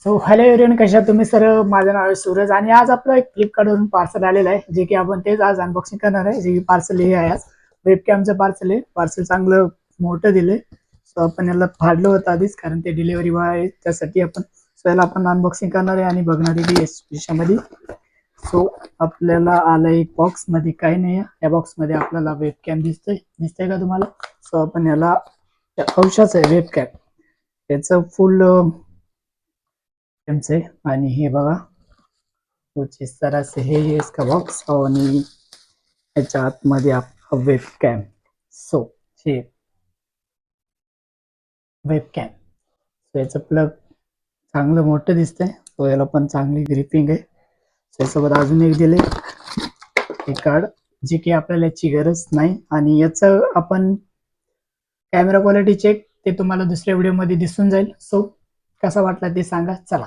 So hello everyone, कशा तुम्ही sir? माझं नाव आहे सूरज आणि आज आपलं एक फ्लिपकार्टवरून पार्सल आलेलं आहे, जे की आपण तेच आज अनबॉक्सिंग करणार आहे. जे की पार्सल हे आहे आज वेबकॅमचं पार्सल आहे. पार्सल चांगलं मोठं दिलंय. सो आपण याला फाडलं होतं आधीच, कारण ते डिलिव्हरी बॉय आहे, त्यासाठी आपण याला आपण अनबॉक्सिंग करणार आहे आणि बघणार आहे की याच्यामध्ये. सो आपल्याला आलं एक बॉक्स मध्ये काही नाही. या बॉक्स मध्ये आपल्याला वेबकॅम दिसतंय का तुम्हाला? सो आपण याला औषध आहे वेबकॅम, याचं फुल आहे. आणि हे बघा, कुछ इस तरह से है ये इसका बॉक्स. आणि याच्या आतमध्ये आपला वेबकॅम. सो हे वेबकॅम, सो याचं प्लग चांगलं मोठं दिसतंय. सो याला पण चांगली ग्रिपिंग आहे. त्यासोबत अजून एक दिले हे कार्ड, जे की आपल्याला याची गरज नाही. आणि याचं आपण कॅमेरा क्वालिटी चेक ते तुम्हाला दुसऱ्या व्हिडिओ मध्ये दिसून जाईल. सो कसा वाटला ते सांगा. चला.